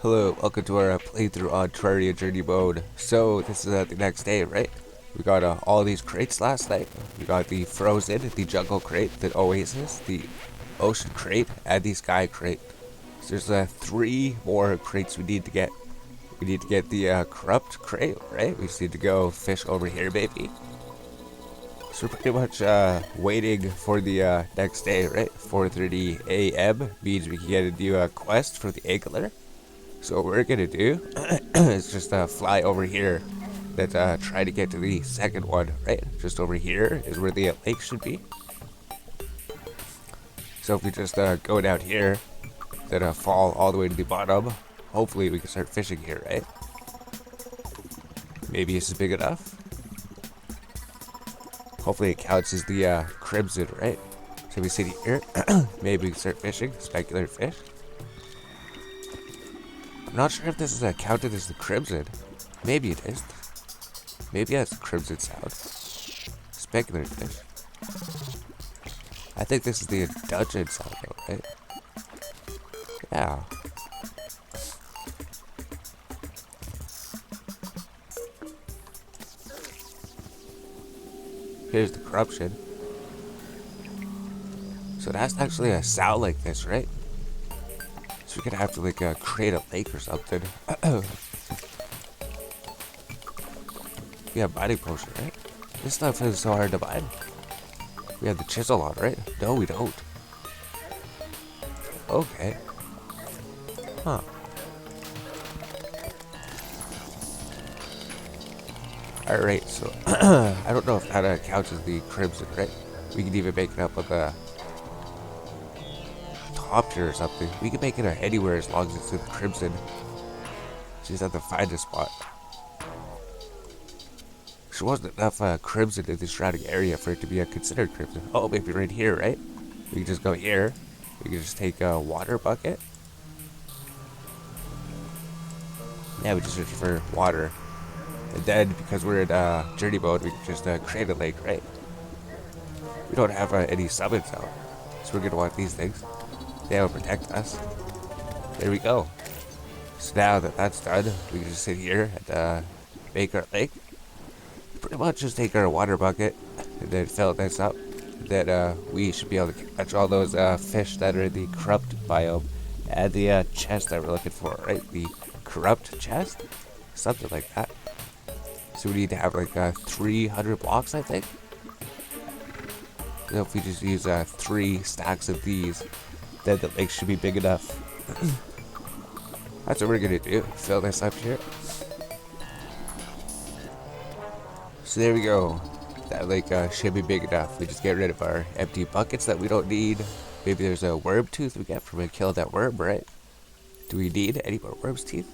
Hello, welcome to our playthrough on Terraria Journey mode. So, this is the next day, right? We got all these crates last night. We got the Frozen, the Jungle Crate, the Oasis, the Ocean Crate, and the Sky Crate. So there's three more crates we need to get. We need to get the Corrupt Crate, right? We just need to go fish over here, maybe. So we're pretty much waiting for the next day, right? 4:30 a.m. means we can get a new quest for the Angler. So what we're gonna do is just fly over here. Let's try to get to the second one, right? Just over here is where the lake should be. So if we just go down here, then fall all the way to the bottom, hopefully we can start fishing here, right? Maybe this is big enough. Hopefully it counts as the crimson, right? So we sit here, maybe we can start fishing, specular fish. I'm not sure if this is counted as the crimson. Maybe it is. Maybe that's the crimson sound. Specular fish. I think this is the dungeon sound though, right? Yeah. Here's the corruption. So that's actually a sound like this, right? So we're gonna have to like create a lake or something. We have mining potion, right? This stuff is so hard to mine. We have the chisel on, right? No, we don't. Okay. Huh. Alright, so I don't know if that counts as the crimson, right? We can even make it up with a top here or something. We can make it anywhere as long as it's in the crimson. Just have to find a spot. There wasn't enough crimson in the surrounding area for it to be considered crimson. Oh, maybe right here, right? We can just go here. We can just take a water bucket. Yeah, we just search for water. And then, because we're in journey mode, we can just create a lake, right? We don't have any summons out. So we're going to want these things. They will protect us. There we go. So now that that's done, we can just sit here and make our lake. Pretty much just take our water bucket and then fill this up. Then we should be able to catch all those fish that are in the corrupt biome and the chest that we're looking for, right? The corrupt chest? Something like that. So we need to have like 300 blocks, I think. So if we just use 3 stacks of these, then the lake should be big enough. That's what we're gonna do. Fill this up here. So there we go. That lake should be big enough. We just get rid of our empty buckets that we don't need. Maybe there's a worm tooth we get from killing that worm, right? Do we need any more worm's teeth?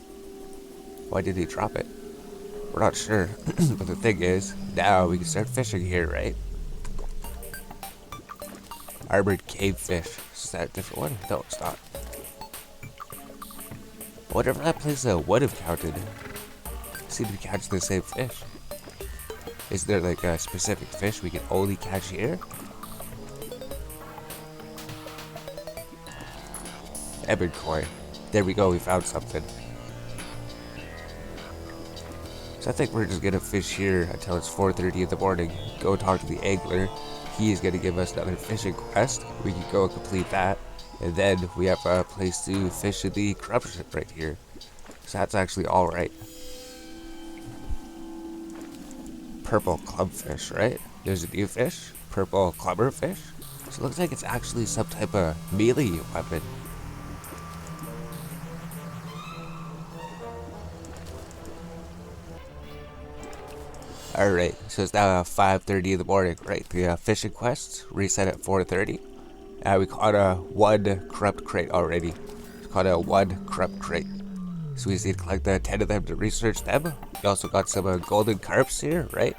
Why did he drop it? We're not sure. But the thing is, now we can start fishing here, right? Armored cave fish. Is that a different one? No, it's not. I wonder if that place would have counted. Seem to catch the same fish. Is there like a specific fish we can only catch here? Ebon koi. There we go, we found something. So I think we're just gonna fish here until it's 4:30 in the morning. Go talk to the angler. He is gonna give us another fishing quest. We can go and complete that. And then we have a place to fish in the corruption right here. So that's actually alright. Purple clubfish, right? There's a new fish, purple clubberfish. So it looks like it's actually some type of melee weapon. Alright, so it's now 5:30 in the morning, right? The fishing quest reset at 4:30. We caught one corrupt crate already. We caught 1 corrupt crate. So we just need to collect 10 of them to research them. We also got some golden carps here, right?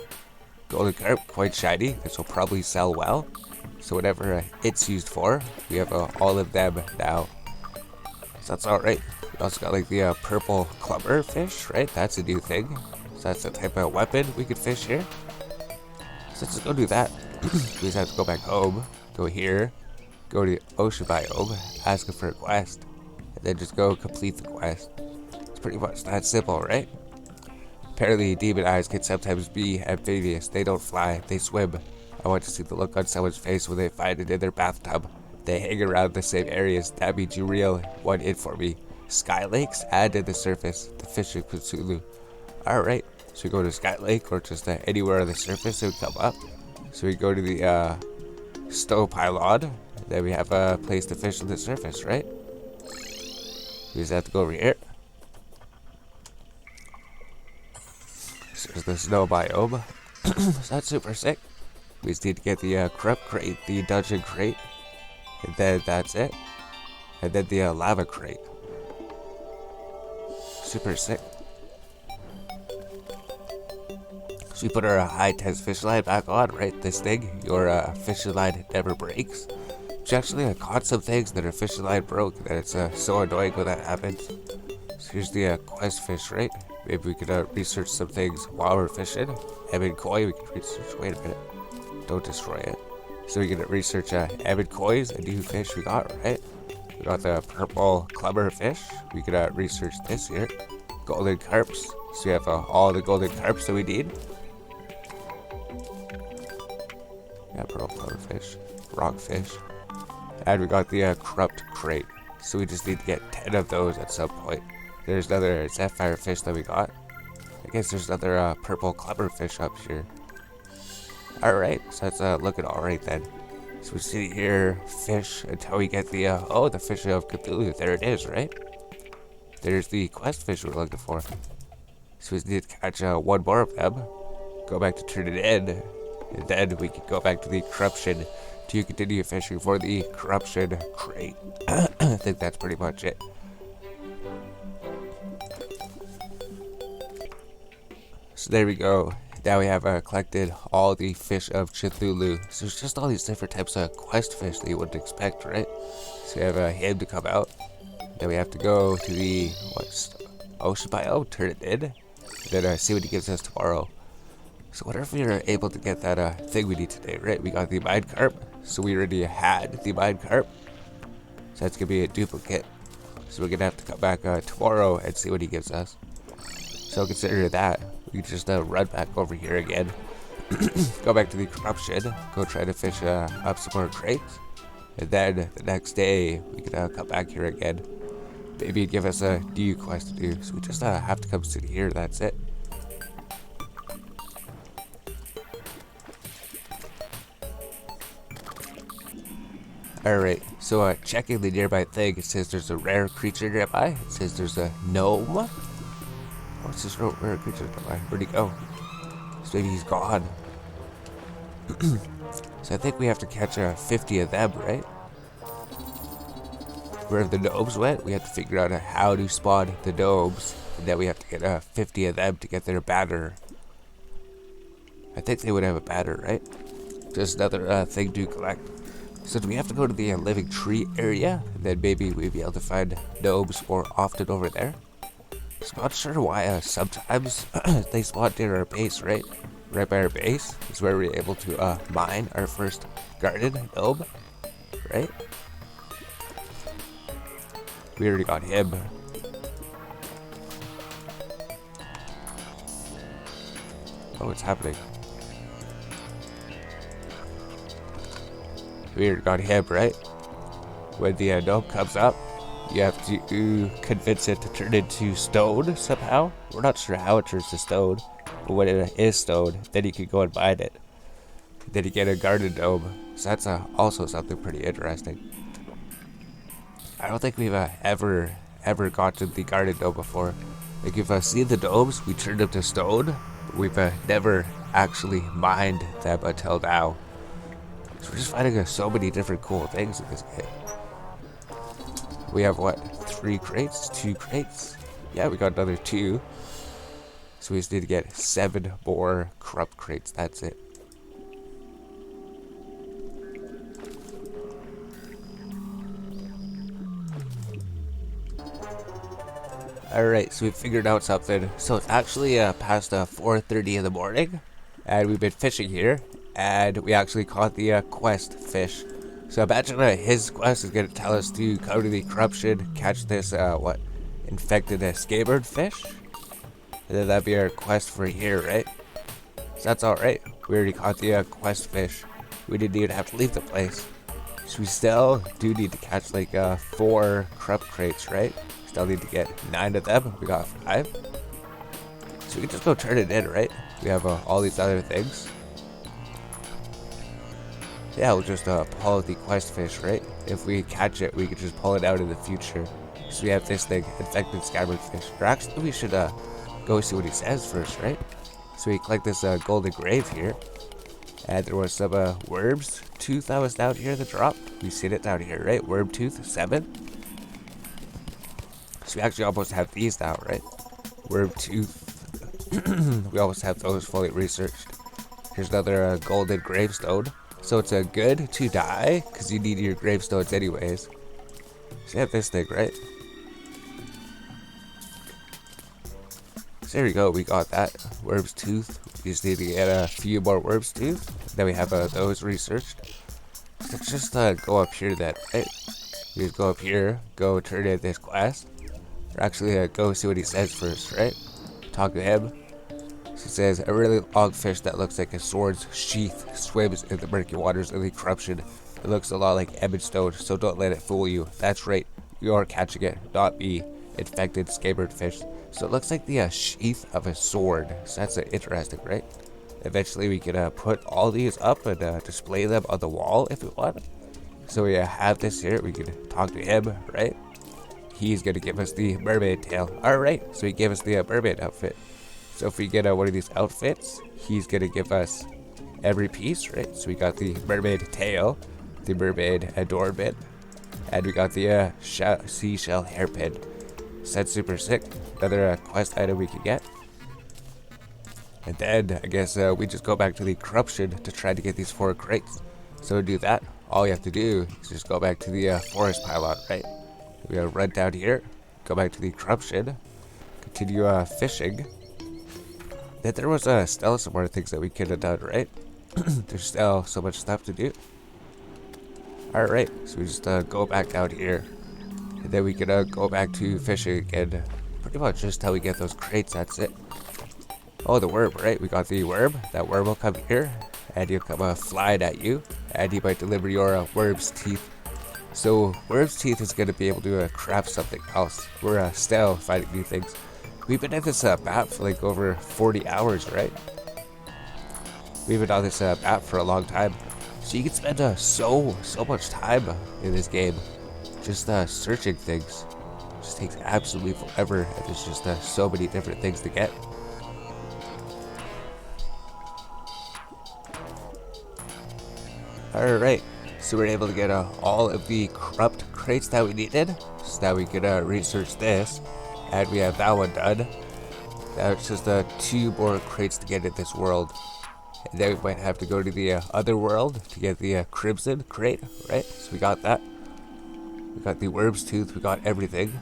Golden carp, quite shiny. This will probably sell well. So whatever it's used for, we have all of them now. So that's alright. We also got like the purple clubber fish, right? That's a new thing. So that's the type of weapon we could fish here. So let's just go do that. We just have to go back home, go here, go to the ocean biome, ask him for a quest, and then just go complete the quest. pretty much that simple, right? Apparently, demon eyes can sometimes be amphibious. They don't fly, they swim. I want to see the look on someone's face when they find it in their bathtub. They hang around the same areas. That means you reel one in for me. Sky Lakes, add to the surface. The fish of Cthulhu. Alright, so we go to Sky Lake or just anywhere on the surface it would come up. So we go to the Stowe Pylon. Then we have a place to fish on the surface, right? We just have to go over here. So there's the snow biome. So that's super sick. We just need to get the corrupt crate, the dungeon crate, and then that's it. And then the lava crate. Super sick. So we put our high-tense fish line back on, right? This thing, your fishing line never breaks. Which actually caught some things that our fishing line broke, and it's so annoying when that happens. So here's the quest fish, right? Maybe we could research some things while we're fishing. Ebon koi, we could research. Wait a minute. Don't destroy it. So we can research ebon koi's, a new fish we got, right? We got the purple clubber fish. We could research this here. Golden carps. So we have all the golden carps that we need. Yeah, purple clubber fish. Rockfish. And we got the corrupt crate. So we just need to get 10 of those at some point. There's another sapphire fish that we got. I guess there's another purple clubber fish up here. Alright, so that's looking alright then. So we sit here, fish, until we get the, the fish of Cthulhu. There it is, right? There's the quest fish we're looking for. So we just need to catch one more of them. Go back to turn it in. And then we can go back to the corruption to continue fishing for the corruption crate. I think that's pretty much it. So there we go. Now we have collected all the fish of Cthulhu. So there's just all these different types of quest fish that you wouldn't expect, right? So we have him to come out. Then we have to go to the ocean biome, turn it in, then see what he gives us tomorrow. So what if we are able to get that thing we need today, right? We got the mine carp, so we already had the mine carp. So that's gonna be a duplicate. So we're gonna have to come back tomorrow and see what he gives us. So consider that. We can just run back over here again. Go back to the corruption. Go try to fish up some more crates. And then the next day, we can come back here again. Maybe he'd give us a new quest to do. So we just have to come sit here. That's it. Alright, so checking the nearby thing, it says there's a rare creature nearby. It says there's a gnome. What's this rare creature nearby? Where'd he go? So maybe he's gone. So I think we have to catch 50 of them, right? Where the gnomes went, we have to figure out how to spawn the gnomes. And then we have to get 50 of them to get their banner. I think they would have a banner, right? Just another thing to collect. So do we have to go to the living tree area? And then maybe we'd be able to find gnomes more often over there? So I'm not sure why sometimes they spawn near our base, right? Right by our base is where we're able to mine our first garden gnome, right? We already got him. Oh, what's happening? We already got him, right? When the gnome comes up, you have to convince it to turn into stone somehow. We're not sure how it turns to stone, but when it is stone, then you can go and mine it. Then you get a garden gnome. So that's also something pretty interesting. I don't think we've ever gotten the garden gnome before. Like if I've seen the gnomes, we turned them to stone, but we've never actually mined them until now. So we're just finding so many different cool things in this game. We have what? 3 crates? 2 crates? Yeah, we got another 2. So we just need to get 7 more corrupt crates. That's it. Alright, so we figured out something. So it's actually past 4:30 in the morning, and we've been fishing here, and we actually caught the quest fish. So imagine his quest is going to tell us to go to the corruption, catch this, an infected scabbard fish. And then that'd be our quest for here, right? So that's alright. We already caught the quest fish. We didn't even have to leave the place. So we still do need to catch like 4 corrupt crates, right? Still need to get 9 of them. We got 5. So we can just go turn it in, right? We have all these other things. Yeah, we'll just pull out the quest fish, right? If we catch it, we can just pull it out in the future. So we have this thing, infected scabbard fish. Or actually, we should go see what he says first, right? So we collect this golden grave here. And there was some worms tooth that was down here that dropped. We seen it down here, right? Worm tooth 7. So we actually almost have these now, right? Worm tooth. We almost have those fully researched. Here's another golden gravestone. So it's good to die, because you need your gravestones anyways. So you have this thing, right? So there we go, we got that. Worm's tooth. We just need to get a few more worm's tooth. Then we have those researched. So let's just go up here then, right? We just go up here, go turn in this quest. Or actually go see what he says first, right? Talk to him. He says, a really long fish that looks like a sword's sheath swims in the murky waters of the corruption. It looks a lot like Emmett Stone, so don't let it fool you. That's right, you're catching it, not me. Infected scabbard fish. So it looks like the sheath of a sword. So that's interesting, right? Eventually we can put all these up and display them on the wall if we want. So we have this here, we can talk to him, right? He's gonna give us the mermaid tail. Alright, so he gave us the mermaid outfit. So if we get one of these outfits, he's gonna give us every piece, right? So we got the mermaid tail, the mermaid adornment, and we got the seashell hairpin. So that's super sick. Another quest item we can get. And then I guess we just go back to the corruption to try to get these 4 crates. So to do that, all you have to do is just go back to the forest pylon, right? We gotta run down here, go back to the corruption, continue fishing. Then there was still some more things that we could have done, right? There's still so much stuff to do. Alright, so we just go back down here. And then we can go back to fishing again. Pretty much just till we get those crates, that's it. Oh, the worm, right? We got the worm. That worm will come here. And he'll come flying at you. And he might deliver your worm's teeth. So, worm's teeth is going to be able to craft something else. We're still finding new things. We've been at this map for like over 40 hours, right? We've been on this map for a long time. So you can spend so much time in this game just searching things. It just takes absolutely forever, and there's just so many different things to get. Alright, so we're able to get all of the corrupt crates that we needed, so that we could research this. And we have that one done. Now it's just 2 more crates to get in this world. And then we might have to go to the other world to get the crimson crate, right? So we got that. We got the worm's tooth, we got everything.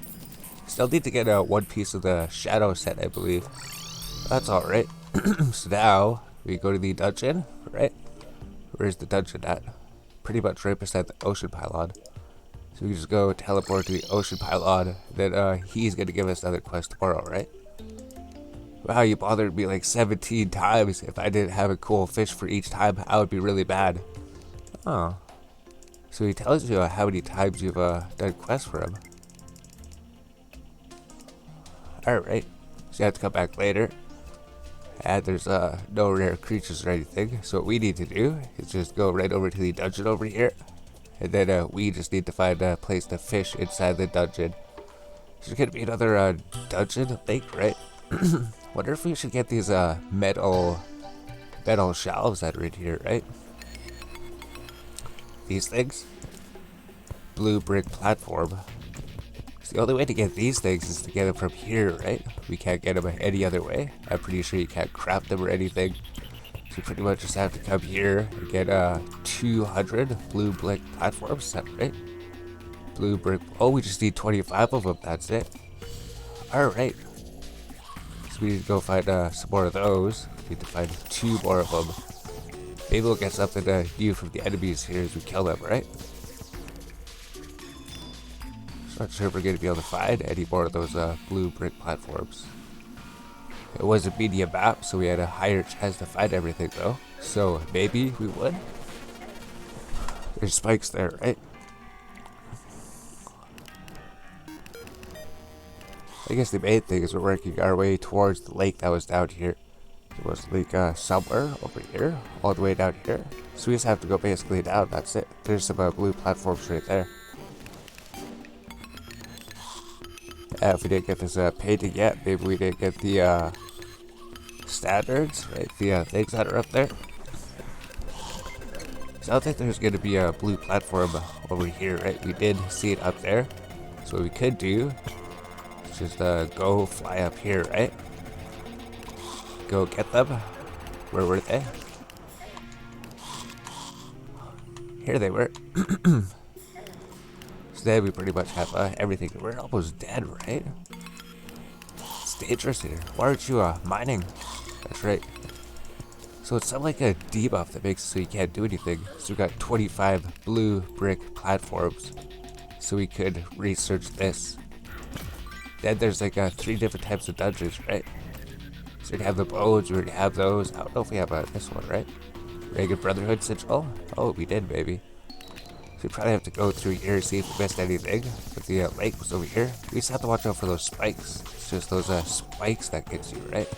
Still need to get one piece of the shadow set, I believe. That's alright. So now we go to the dungeon, right? Where's the dungeon at? Pretty much right beside the ocean pylon. So we just go teleport to the ocean pylon. Then he's gonna give us another quest tomorrow, right? Wow, you bothered me like 17 times. If I didn't have a cool fish for each time, I would be really bad. Oh. So he tells you how many times you've done quests for him. Alright. So you have to come back later. And there's no rare creatures or anything. So what we need to do is just go right over to the dungeon over here. And then we just need to find a place to fish inside the dungeon. There's gonna be another dungeon lake, right? Wonder if we should get these metal shelves that are in here, right? These things. Blue brick platform. So the only way to get these things is to get them from here, right? We can't get them any other way. I'm pretty sure you can't craft them or anything. So you pretty much just have to come here and get 200 blue brick platforms, is that right? Blue brick. Oh, we just need 25 of them, that's it. Alright. So we need to go find some more of those. We need to find 2 more of them. Maybe we'll get something new from the enemies here as we kill them, right? So Not sure if we're going to be able to find any more of those blue brick platforms. It was a media map, so we had a higher chance to find everything though. So maybe we would. There's spikes there, right? I guess the main thing is we're working our way towards the lake that was down here. There was a lake somewhere over here, all the way down here. So we just have to go basically down, that's it. There's some blue platforms right there. If we didn't get this painting yet, maybe we didn't get the standards, right? The things that are up there. So I don't think there's going to be a blue platform over here, right? We did see it up there. So what we could do is just go fly up here, right? Go get them. Where were they? Here they were. So then we pretty much have everything. We're almost dead, right? It's dangerous here. Why aren't you mining? That's right. So it's not like a debuff that makes it so you can't do anything. So we got 25 blue brick platforms. So we could research this. Then there's like 3 different types of dungeons, right? So we have the bones, we already have those. I don't know if we have this one, right? Reagan Brotherhood Sigil? Oh, we did, maybe. So we probably have to go through here, see if we missed anything. But the lake was over here. We just have to watch out for those spikes. It's just those spikes that gets you, right?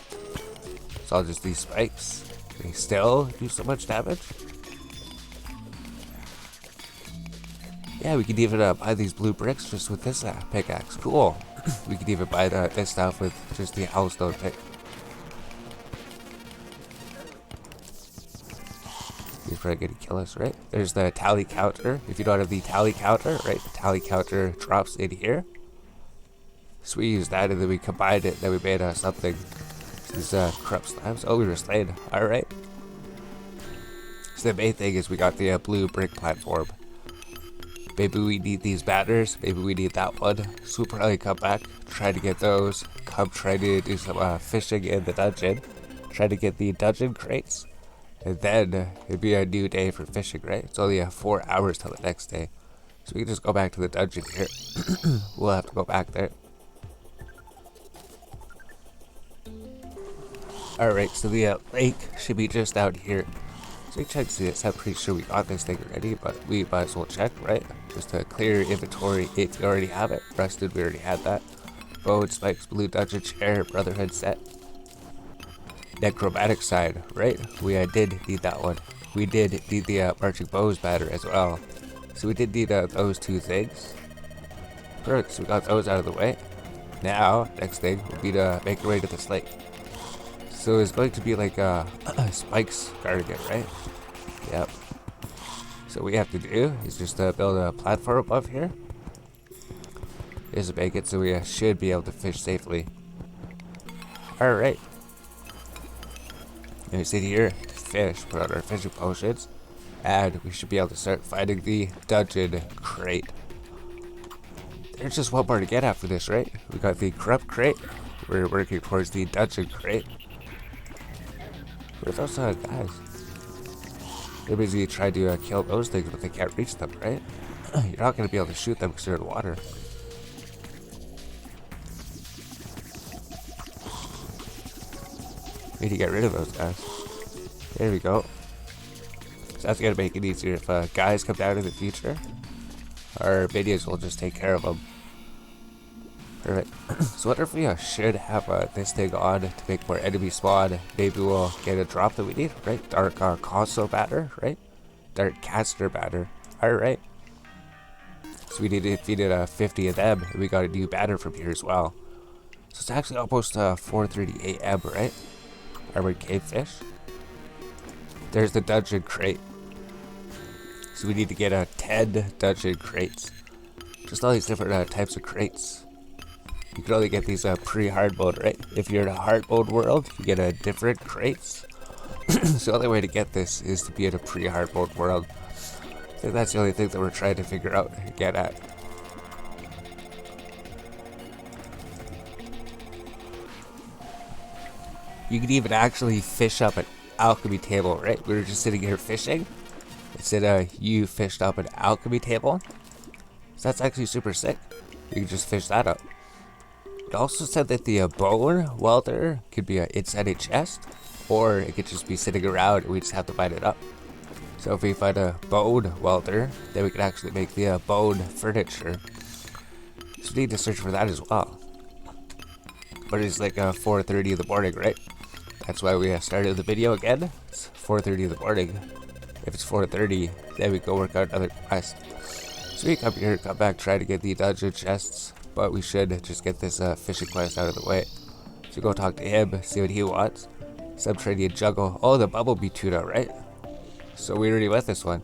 It's all just these spikes. They still do so much damage. Yeah, we could even buy these blue bricks just with this pickaxe. Cool. We could even buy this stuff with just the hellstone pick. He's probably gonna kill us, right? There's the tally counter. If you don't have the tally counter, right? The tally counter drops in here. So we use that and then we combined it. Then we made something. These corrupt slabs. Oh, we were slain. Alright. So the main thing is we got the blue brick platform. Maybe we need these batters. Maybe we need that one. So we'll probably come back, try to get those. Come try to do some fishing in the dungeon. Try to get the dungeon crates. And then it'd be a new day for fishing, right? It's only 4 hours till the next day. So we can just go back to the dungeon here. We'll have to go back there. Alright, so the lake should be just out here. So we check this. I'm pretty sure we got this thing already, but we might as well check, right? Just to clear inventory if you already have it. Rusted, we already had that. Bone, spikes, blue dungeon chair, brotherhood set. Necromantic side, right? We did need that one. We did need the marching bows batter as well. So we did need those 2 things. Perfect, so we got those out of the way. Now, next thing will be to make our way to this lake. So it's going to be like spikes guarding it, right? Yep. So what we have to do is just build a platform above here. Is to make it so we should be able to fish safely. Alright. And we sit here, fish, put on our fishing potions, and we should be able to start finding the dungeon crate. There's just one more to get after this, right? We got the corrupt crate. We're working towards the dungeon crate. Where's those guys? They're busy trying to kill those things, but they can't reach them, right? You're not going to be able to shoot them because they're in water. Need to get rid of those guys. There we go. So that's going to make it easier if guys come down in the future. Our minions will just take care of them. Perfect. So what if we should have this thing on to make more enemies spawn? Maybe we'll get a drop that we need, right? Dark console batter, right? Dark caster batter. Alright. So we needed 50 of them, and we got a new batter from here as well. So it's actually almost 4:30 a.m., right? Armored cavefish. There's the dungeon crate. So we need to get 10 dungeon crates. Just all these different types of crates. You can only get these pre-hard mode, right? If you're in a hard mode world, you get different crates. So the only way to get this is to be in a pre-hard mode world. I think that's the only thing that we're trying to figure out and get at. You can even actually fish up an alchemy table, right? We were just sitting here fishing. It said you fished up an alchemy table. So that's actually super sick. we can just fish that up. It also said that the bone welder could be inside a chest, or it could just be sitting around and we just have to find it up. So if we find a bone welder, then we can actually make the bone furniture. So we need to search for that as well. But it's like 4:30 in the morning, right? That's why we started the video again. It's 4:30 in the morning. If it's 4:30, then we go work out another quest. So we come here, come back, try to get the dungeon chests, but we should just get this fishing quest out of the way. So go talk to him, see what he wants. Subterranean jungle. Oh, the bumblebee tuna, right? So we already went this one.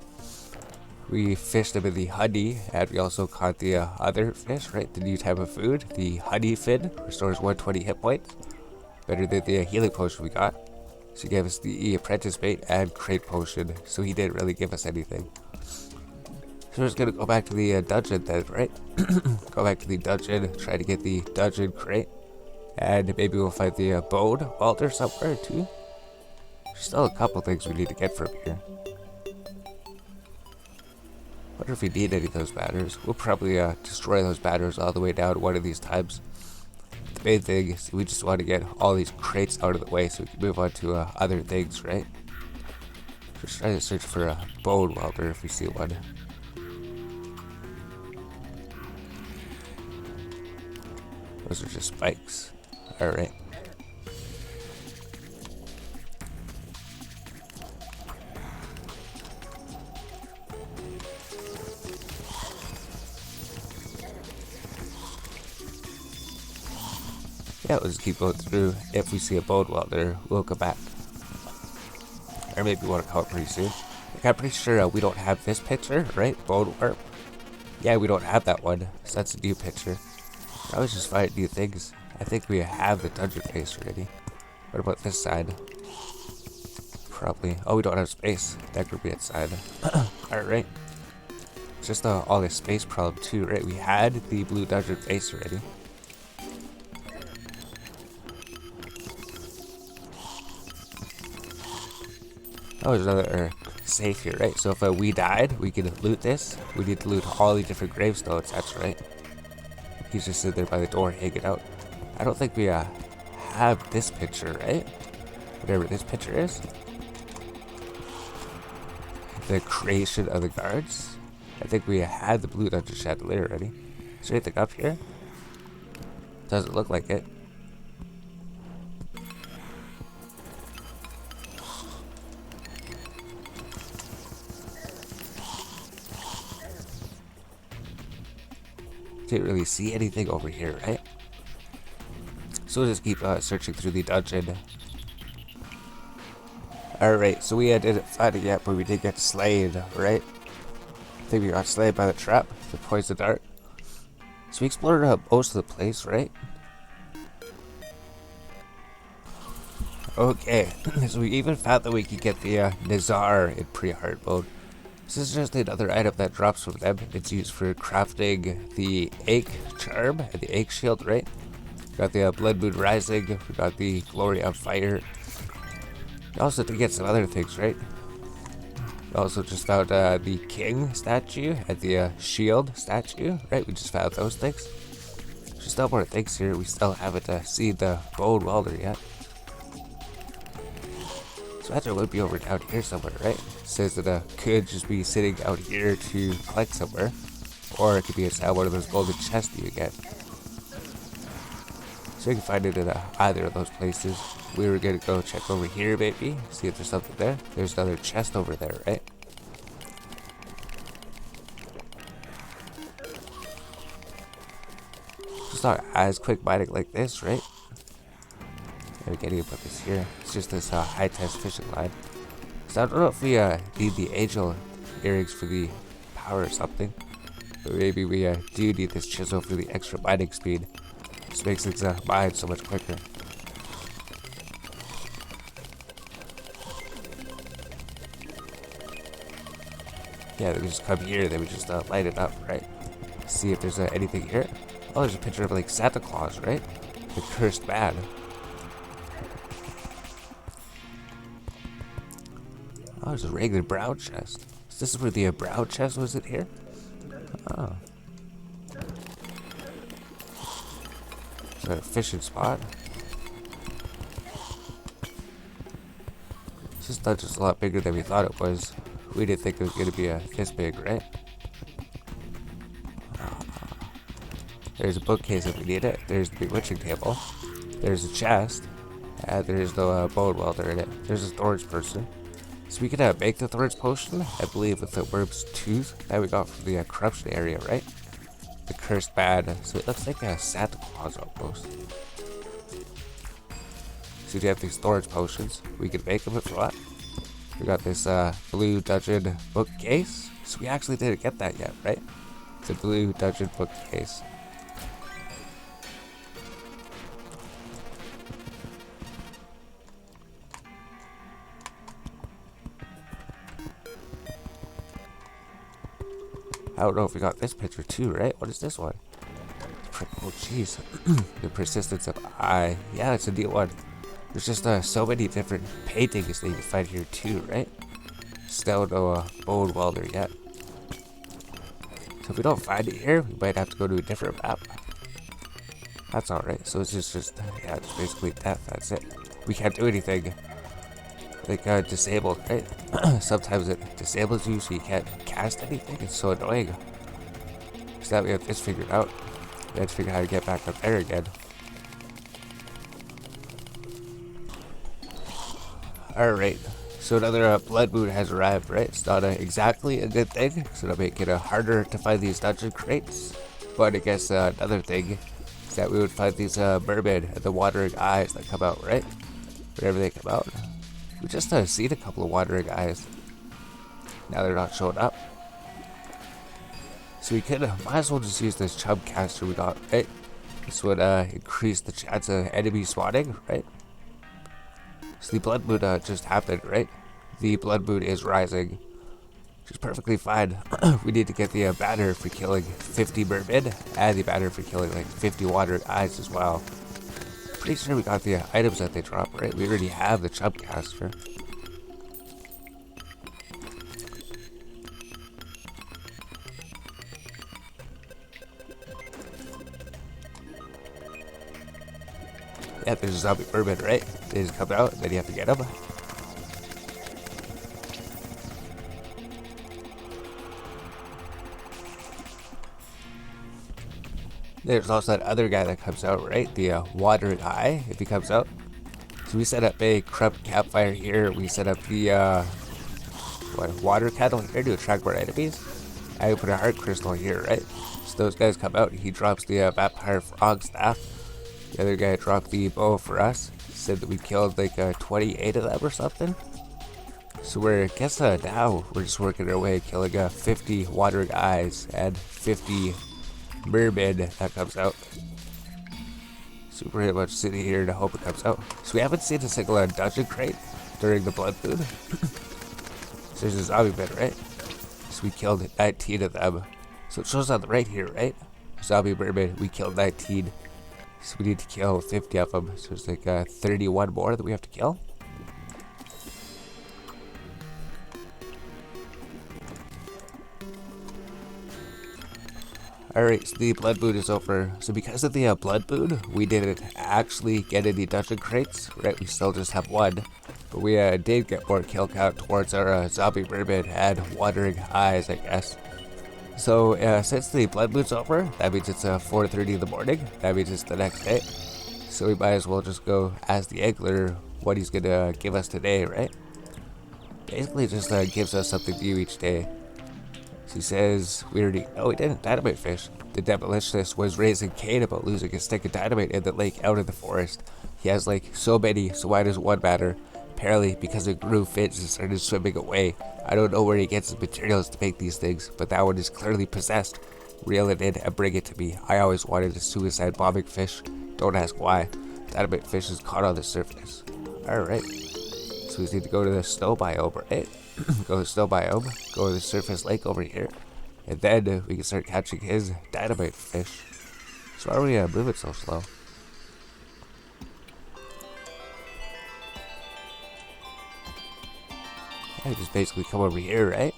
We fished them in the honey, and we also caught the other fish, right? The new type of food, the honey fin, restores 120 hit points. Better than the healing potion we got. So he gave us the apprentice bait and crate potion, so he didn't really give us anything. So we're just gonna go back to the dungeon then, right? Go back to the dungeon, try to get the dungeon crate, and maybe we'll find the bone welder somewhere too. There's still a couple things we need to get from here. Wonder if we need any of those batters. We'll probably destroy those batters all the way down one of these times. The main thing is we just want to get all these crates out of the way so we can move on to other things, right? Just try to search for a bone welder if we see one. Those are just spikes. Alright. Yeah, we'll just keep going through. If we see a bone welder, we'll go back. Or maybe we want to call it pretty soon. Like, I'm pretty sure we don't have this picture, right? Bone warp. Yeah, we don't have that one. So that's a new picture. I was just finding new things. I think we have the dungeon face already. What about this side? Probably. Oh, we don't have space. That could be inside. Alright. It's just all this space problem too, right? We had the blue dungeon face already. Oh, there's another safe here, right? So if we died, we could loot this. We need to loot all the different gravestones, that's right. He's just sitting there by the door hanging out. I don't think we have this picture, right? Whatever this picture is. The creation of the guards. I think we had the blue dungeon chandelier already. Is there anything up here? Doesn't look like it. Didn't really see anything over here, right? So we'll just keep searching through the dungeon. Alright, so we didn't find it yet, but we did get slayed, right? I think we got slayed by the trap, the poison dart. So we explored most of the place, right? Okay, so we even found that we could get the Nazar in pre-hard mode. This is just another item that drops from them. It's used for crafting the egg charm and the egg shield, right? We got the Blood Moon Rising, we got the Glory on Fire. We also did get some other things, right? We also just found the King statue and the Shield statue, right? We just found those things. There's still more things here. We still haven't seen the bone welder yet. So that would be over down here somewhere, right? It says that could just be sitting out here to collect somewhere. Or it could be inside one of those golden chests you get. So you can find it in either of those places. We were gonna go check over here, maybe. See if there's something there. There's another chest over there, right? It's not as quick-minded like this, right? Yeah, we can't even put this here. It's just this high-test fishing line. So I don't know if we need the angel earrings for the power or something. But maybe we do need this chisel for the extra mining speed. This makes things mine so much quicker. Yeah, we just come here, then we just light it up, right? See if there's anything here. Oh, there's a picture of like Santa Claus, right? The cursed man. Oh, there's a regular brown chest. So this is where the brown chest was, it here? Oh. a fishing spot. This dungeon's a lot bigger than we thought it was. We didn't think it was gonna be this big, right? There's a bookcase if we need it. There's the bewitching table. There's a chest. And there's the bone welder in it. There's a storage person. So we can make the thorns potion, I believe, with the worm's tooth that we got from the corruption area, right? The cursed bad. So it looks like a Santa Claus almost. So we have these storage potions. We can make them if we want. We got this blue dungeon bookcase. So we actually didn't get that yet, right? It's a blue dungeon bookcase. I don't know if we got this picture too, right? What is this one? Oh, jeez. The persistence of I. Yeah, it's a neat one. There's just so many different paintings that you can find here too, right? Still no bone welder yet. So if we don't find it here, we might have to go to a different map. That's alright. So it's just yeah, it's basically death. That's it. We can't do anything. Like disabled, right? Sometimes it disables you so you can't cast anything. It's so annoying. So that we have this figured out. We have to figure out how to get back up there again. Alright, so another blood moon has arrived, right? It's not exactly a good thing, so it'll make it harder to find these dungeon crates. But I guess another thing is that we would find these mermaid and the wandering eyes that come out, right? Whenever they come out. We just seen a couple of wandering eyes. Now they're not showing up. So we could might as well just use this chub caster we got, right? This would increase the chance of enemy spawning, right? So the blood moon just happened, right? The blood moon is rising. Which is perfectly fine. We need to get the banner for killing 50 mermen and the banner for killing like 50 wandering eyes as well. Pretty sure we got the items that they drop, right? We already have the chub caster. Yeah, there's a zombie merman, right? They just come out, and then you have to get them. There's also that other guy that comes out, right? The wandering eye, if he comes out. So we set up a corrupt campfire here. We set up the water kettle here to attract more enemies. I put a heart crystal here, right? So those guys come out. He drops the vampire frog staff. The other guy dropped the bow for us. Said that we killed like 28 of them or something. So I guess now we're just working our way, killing 50 wandering eyes and 50 mermaid that comes out. So we're pretty much sitting here to hope it comes out. So we haven't seen a single dungeon crate during the blood moon. So there's a zombie bit, right? So we killed 19 of them. So it shows on the right here, right? Zombie mermaid, we killed 19. So we need to kill 50 of them. So it's like 31 more that we have to kill. Alright, so the blood moon is over. So because of the blood moon, we didn't actually get any dungeon crates, right? We still just have one. But we did get more kill count towards our zombie mermaid and wandering eyes, I guess. So since the blood moon's over, that means it's 4:30 in the morning. That means it's the next day. So we might as well just go ask the angler what he's gonna give us today, right? Basically just gives us something new each day. So he says, we didn't, dynamite fish. The demolitionist was raising Cain about losing a stick of dynamite in the lake out in the forest. He has like so many, so why does one matter? Apparently because it grew fins and started swimming away. I don't know where he gets his materials to make these things, but that one is clearly possessed. Reel it in and bring it to me. I always wanted a suicide bombing fish. Don't ask why. Dynamite fish is caught on the surface. Alright. So we need to go to the snow biome, right? Go to the snow biome, go to the surface lake over here, and then we can start catching his dynamite fish. So why are we moving so slow? Yeah, just basically come over here, right?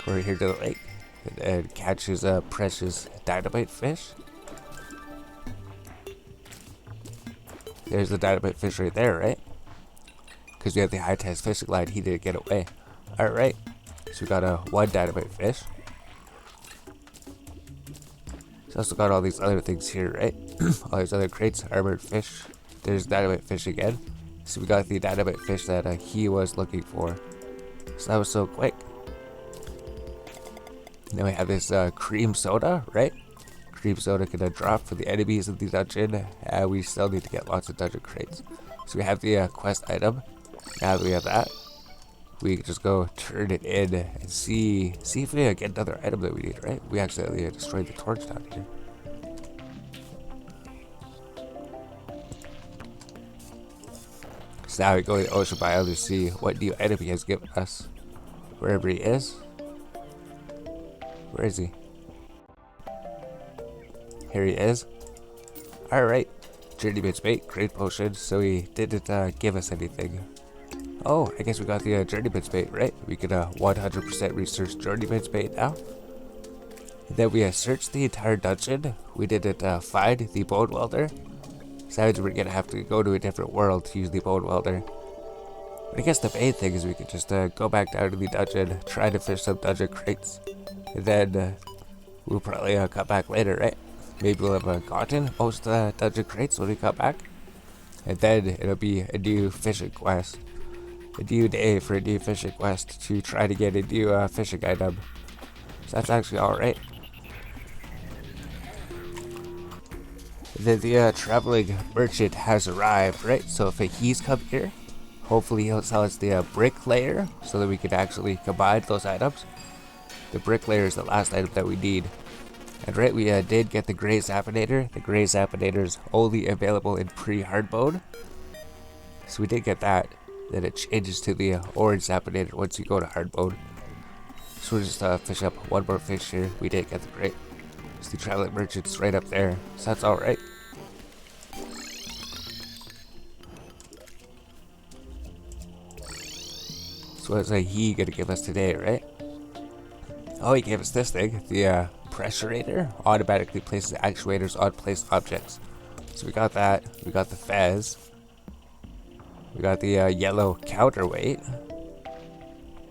Go over here to the lake, and then catch his precious dynamite fish. There's the dynamite fish right there, right? Because we have the high test fishing line, he didn't get away. Alright, so we got a one dynamite fish. So also got all these other things here, right? All these other crates, armored fish. There's dynamite fish again. So we got the dynamite fish that he was looking for. So that was so quick. Then we have this cream soda, right? Cream soda can drop for the enemies in the dungeon. And we still need to get lots of dungeon crates. So we have the quest item. Now that we have that, we can just go turn it in and see if we get another item that we need, right? We accidentally destroyed the torch down here. So now we go to the ocean biome to see what new item he has given us. Wherever he is. Where is he? Here he is. Alright. Journeyman's bait, great potion, so he didn't give us anything. Oh, I guess we got the Journeyman's bait, right? We can 100% research Journeyman's bait now. And then we searched the entire dungeon. We didn't find the bone welder. So that means we're gonna have to go to a different world to use the bone welder. But I guess the main thing is we could just go back down to the dungeon, try to fish some dungeon crates. And then we'll probably come back later, right? Maybe we'll have gotten most dungeon crates when we come back. And then it'll be a new fishing quest. A new day for a new fishing quest to try to get a new fishing item. So that's actually alright. Then the traveling merchant has arrived, right? So if he's come here, hopefully he'll sell us the bricklayer so that we can actually combine those items. The bricklayer is the last item that we need. And right, we did get the gray zapinator. The gray zapinator is only available in pre-hard mode. So we did get that. Then it changes to the orange zapinator once you go to hard mode. So we'll just fish up one more fish here. We did get the gray. So the traveling merchant's right up there. So that's alright. So what's he gonna give us today, right? Oh, he gave us this thing. The pressurator automatically places actuators on placed objects. So we got that. We got the fez. We got the yellow counterweight.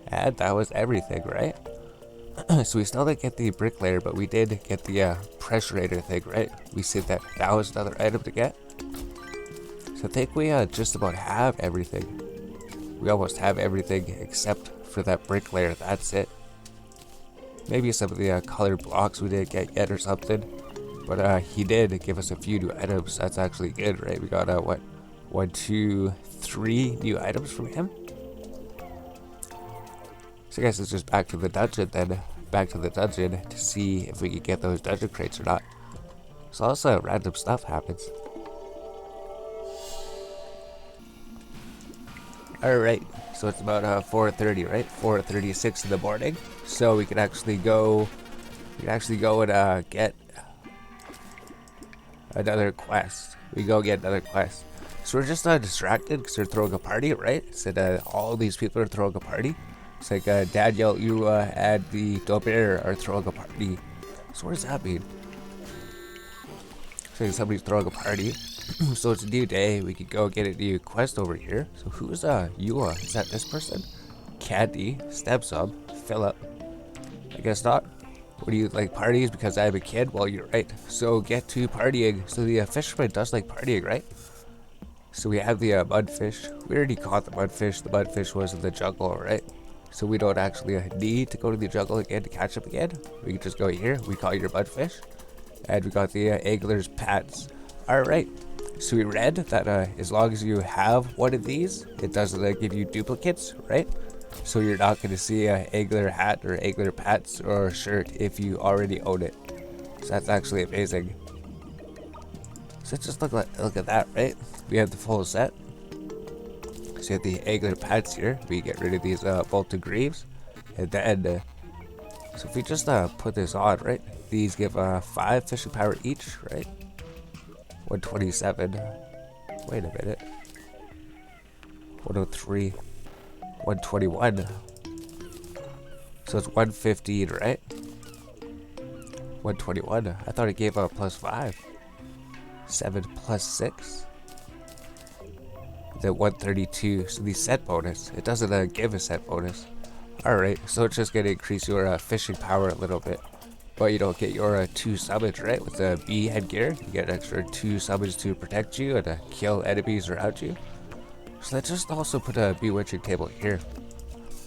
And that was everything, right? So we still didn't get the bricklayer, but we did get the pressurator thing, right? We said that that was another item to get. So I think we just about have everything. We almost have everything except for that bricklayer. That's it. Maybe some of the colored blocks we didn't get yet or something. But he did give us a few new items. That's actually good, right? We got what? 1, 2, 3 new items from him. So I guess it's just back to the dungeon then. Back to the dungeon to see if we can get those dungeon crates or not. So also random stuff happens. Alright, so it's about 4:30, right? 4:36 in the morning. So we can actually go and get another quest. We go get another quest. So we're just distracted because they're throwing a party, right? Said all these people are throwing a party. It's like Daniel, you and the Dober are throwing a party. So what does that mean? So somebody's throwing a party. So it's a new day. We could go get a new quest over here. So who's Yua? Is that this person? Candy, Stepsub, Philip. I guess not. What do you like, parties because I'm a kid? Well, you're right. So get to partying. So the fisherman does like partying, right? So we have the mudfish. We already caught the mudfish. The mudfish was in the jungle, right? So we don't actually need to go to the jungle again to catch up again. We can just go here. We caught your mudfish. And we got the angler's pets. Alright. So we read that as long as you have one of these, it doesn't give you duplicates, right? So you're not going to see an angler hat or angler pants or shirt if you already own it. So that's actually amazing. So just look at that, right? We have the full set. So you have the angler pants here. We get rid of these bolted greaves. And then, so if we just put this on, right? These give 5 fishing power each, right? 127. Wait a minute. 103. 121. So it's 115, right? 121. I thought it gave plus 5. 7 plus 6. the 132, so the set bonus. It doesn't give a set bonus. Alright, so it's just gonna increase your fishing power a little bit. But you don't get your 2 summons, right? With the bee headgear, you get an extra 2 summons to protect you and kill enemies around you. So let's just also put a bewitching table here.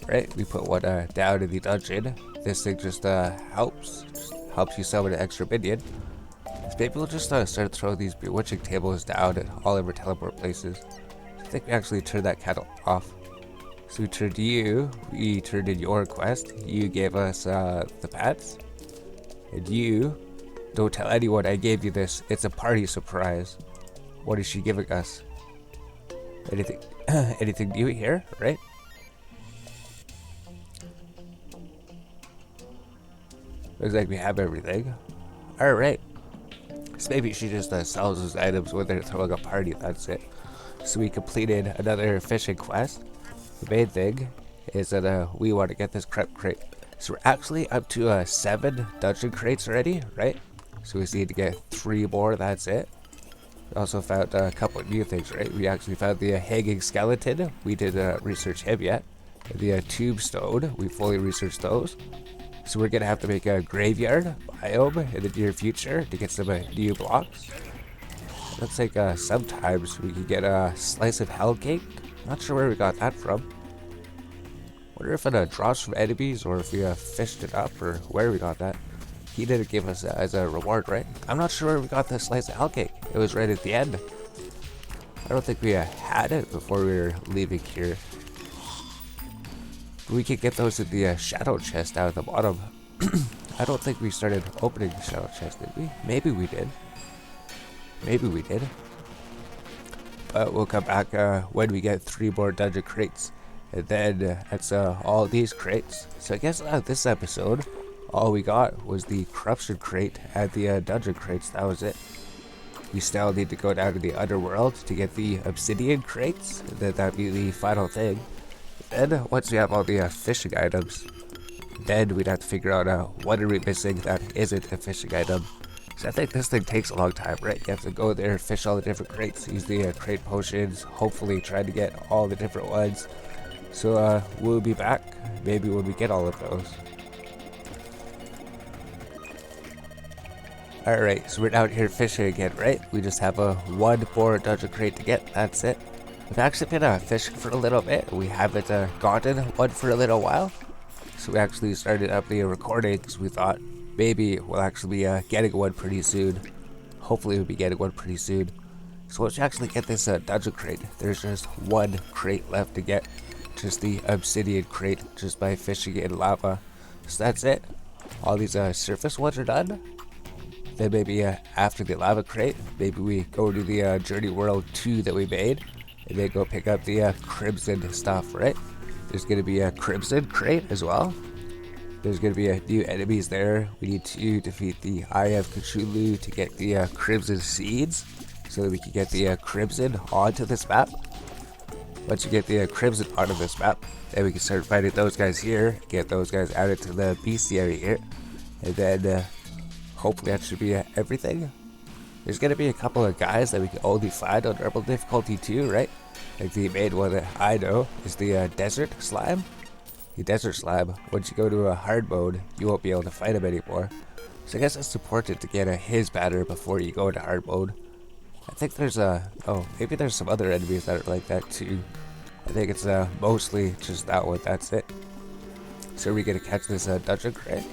Right, we put one down in the dungeon. This thing just helps you summon an extra minion. So maybe we'll just start throwing these bewitching tables down at all of our teleport places. I think we actually turned that kettle off. So we turned you, we turned in your quest, you gave us the pets, and you, don't tell anyone I gave you this, it's a party surprise. What is she giving us? Anything, anything new here, right? Looks like we have everything. Alright. So maybe she just sells those items when they're throwing a party, that's it. So we completed another fishing quest. The main thing is that we want to get this crepe crate. So we're actually up to 7 dungeon crates already, right? So we just need to get 3 more, that's it. We also found a couple of new things, right? We actually found the hanging skeleton. We didn't research him yet. And the tombstone, we fully researched those. So we're gonna have to make a graveyard biome in the near future to get some new blocks. Looks like sometimes we can get a slice of hell cake. Not sure where we got that from. Wonder if it drops from enemies or if we fished it up or where we got that. He didn't give us that as a reward, right? I'm not sure where we got the slice of hell cake. It was right at the end. I don't think we had it before we were leaving here. We could get those in the shadow chest down at the bottom. I don't think we started opening the shadow chest, did we? Maybe we did. Maybe we did. But we'll come back when we get 3 more dungeon crates. And then that's all these crates. So I guess this episode, all we got was the corruption crate and the dungeon crates. That was it. We still need to go down to the underworld to get the obsidian crates. And then that'd be the final thing. Then, once we have all the fishing items, then we'd have to figure out what are we missing that isn't a fishing item. So I think this thing takes a long time, right? You have to go there, fish all the different crates, use the crate potions, hopefully try to get all the different ones. So we'll be back, maybe when we get all of those. Alright, so we're out here fishing again, right? We just have a 1 more dungeon crate to get, that's it. We've actually been fishing for a little bit. We haven't gotten one for a little while. So we actually started up the recordings. We thought maybe we'll actually be getting one pretty soon. Hopefully we'll be getting one pretty soon. So once you actually get this dungeon crate, there's just 1 crate left to get. Just the obsidian crate, just by fishing in lava. So that's it. All these surface ones are done. Then maybe after the lava crate, maybe we go to the Journey World 2 that we made. And then go pick up the crimson stuff, right? There's gonna be a crimson crate as well. There's gonna be new enemies there. We need to defeat the Eye of Cthulhu to get the crimson seeds, so that we can get the crimson onto this map. Once you get the crimson onto this map, then we can start fighting those guys here, get those guys added to the bestiary here, and then hopefully that should be everything. There's gonna be a couple of guys that we can only find on normal difficulty too, right? Like the main one that I know is the desert slime. The desert slime, once you go to a hard mode, you won't be able to fight him anymore. So I guess it's important to get his banner before you go into hard mode. I think there's maybe there's some other enemies that are like that too. I think it's mostly just that one, that's it. So are we gonna catch this dungeon crate?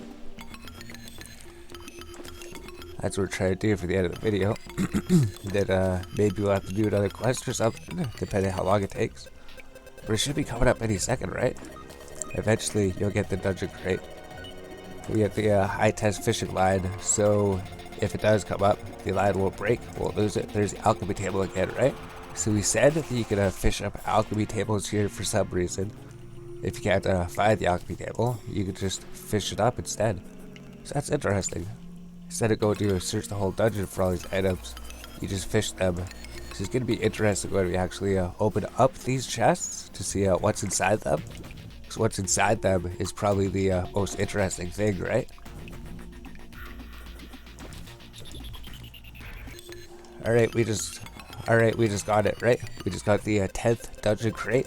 That's what we're trying to do for the end of the video. Then maybe we'll have to do another quest or something, depending how long it takes. But it should be coming up any second, right? Eventually, you'll get the dungeon crate. We get the high test fishing line, so if it does come up, the line won't break, we'll lose it. There's the alchemy table again, right? So we said that you can fish up alchemy tables here for some reason. If you can't find the alchemy table, you can just fish it up instead. So that's interesting. Instead of going to search the whole dungeon for all these items, you just fish them. So it's going to be interesting when we actually open up these chests to see what's inside them. Because what's inside them is probably the most interesting thing, right? Alright, we just Alright, we just got it, right? We just got the 10th dungeon crate.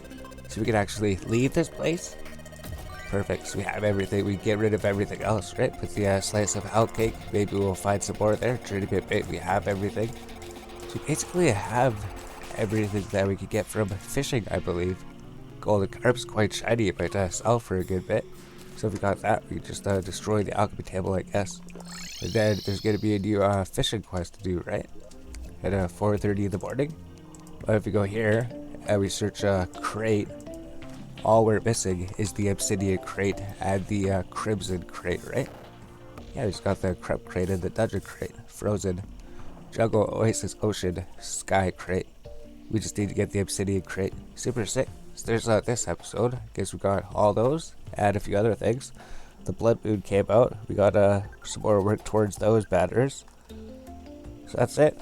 So we can actually leave this place. Perfect, so we have everything. We get rid of everything else, right? Put the slice of hell cake. Maybe we'll find some more there. Journey bit, we have everything. So we basically have everything that we could get from fishing, I believe. Golden carp's quite shiny. It might sell for a good bit. So if we got that, we just destroy the alchemy table, I guess. And then there's going to be a new fishing quest to do, right? At 4:30 in the morning. But if we go here and we search crate, all we're missing is the obsidian crate and the crimson crate, right? Yeah, we just got the crep crate and the dungeon crate. Frozen. Jungle, Oasis, Ocean, Sky crate. We just need to get the obsidian crate. Super sick. So there's this episode. Guess we got all those and a few other things. The Blood Moon came out. We got some more work towards those banners. So that's it.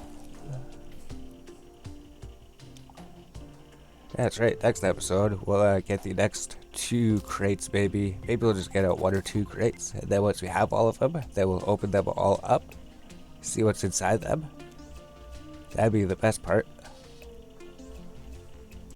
That's right. Next episode, we'll get the next 2 crates, maybe. Maybe we'll just get out 1 or 2 crates. And then once we have all of them, then we'll open them all up. See what's inside them. That'd be the best part.